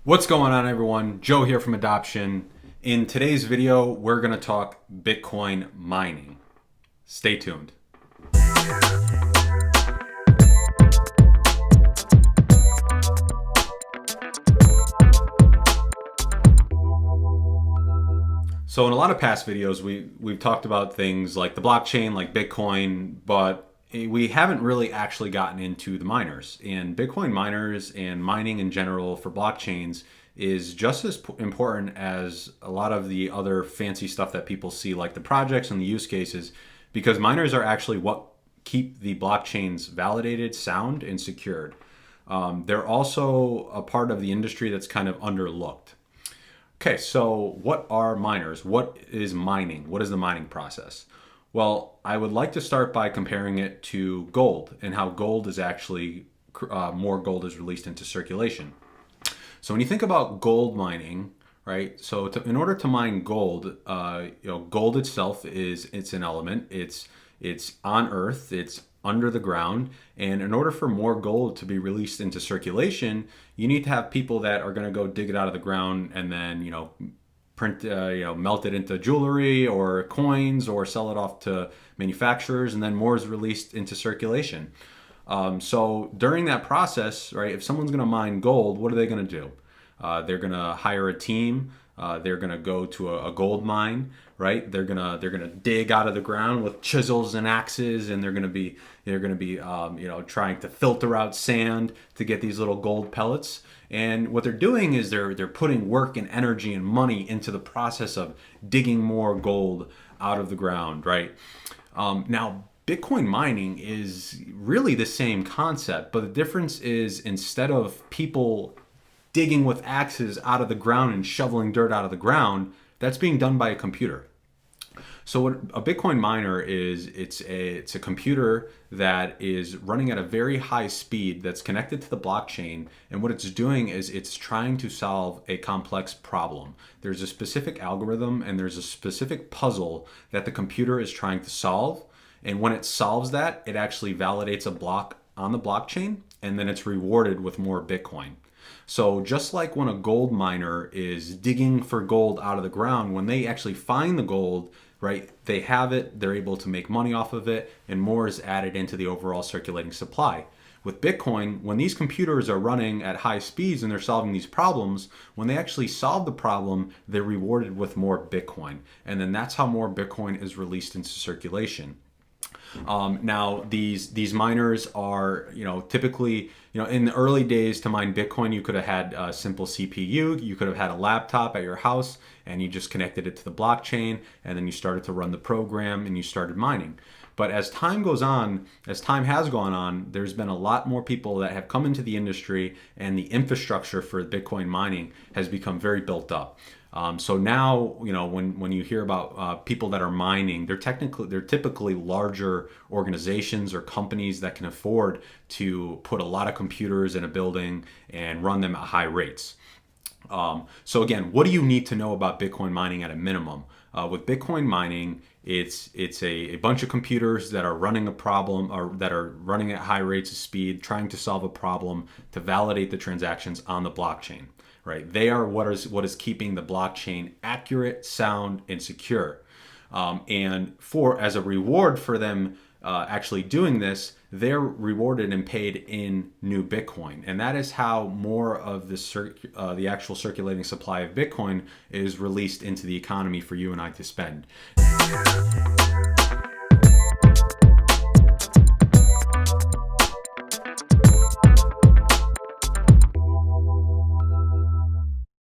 What's going on, everyone? Joe here from Adoption. In today's video, we're going to talk Bitcoin mining. Stay tuned. So in a lot of past videos, we've talked about things like the blockchain, like Bitcoin, but we haven't really actually gotten into the miners. And Bitcoin miners and mining in general for blockchains is just as important as a lot of the other fancy stuff that people see, like the projects and the use cases, because miners are actually what keep the blockchains validated, sound, and secured. They're also a part of the industry that's kind of underlooked. Okay, so what are miners? What is mining? What is the mining process? Well, I would like to start by comparing it to gold and how gold is actually, more gold is released into circulation. So when you think about gold mining, right? So in order to mine gold, gold itself it's an element. It's on Earth. It's under the ground. And in order for more gold to be released into circulation, you need to have people that are going to go dig it out of the ground and then print, melt it into jewelry or coins or sell it off to manufacturers, and then more is released into circulation. So during that process, right, if someone's going to mine gold, what are they going to do? They're going to hire a team. They're going to go to a gold mine, right? They're gonna dig out of the ground with chisels and axes, and they're gonna be trying to filter out sand to get these little gold pellets. And what they're doing is they're putting work and energy and money into the process of digging more gold out of the ground, right? Now, Bitcoin mining is really the same concept, but the difference is instead of people digging with axes out of the ground and shoveling dirt out of the ground, that's being done by a computer. So what a Bitcoin miner is, it's a computer that is running at a very high speed that's connected to the blockchain, and what it's doing is it's trying to solve a complex problem. There's a specific algorithm and there's a specific puzzle that the computer is trying to solve, and when it solves that, it actually validates a block on the blockchain, and then it's rewarded with more Bitcoin. So just like when a gold miner is digging for gold out of the ground, when they actually find the gold, right, they have it, they're able to make money off of it, and more is added into the overall circulating supply. With Bitcoin, when these computers are running at high speeds and they're solving these problems, when they actually solve the problem, they're rewarded with more Bitcoin. And then that's how more Bitcoin is released into circulation. Now, these miners are, typically, in the early days to mine Bitcoin, you could have had a simple CPU, you could have had a laptop at your house, and you just connected it to the blockchain, and then you started to run the program and you started mining. But as time goes on, as time has gone on, there's been a lot more people that have come into the industry, and the infrastructure for Bitcoin mining has become very built up. So now, when you hear about people that are mining, they're typically larger organizations or companies that can afford to put a lot of computers in a building and run them at high rates. So again, what do you need to know about Bitcoin mining at a minimum? With Bitcoin mining, it's a bunch of computers that are running a problem, or that are running at high rates of speed, trying to solve a problem to validate the transactions on the blockchain. Right? They are what is keeping the blockchain accurate, sound, and secure. And as a reward for them actually doing this, they're rewarded and paid in new Bitcoin. And that is how more of the actual circulating supply of Bitcoin is released into the economy for you and I to spend.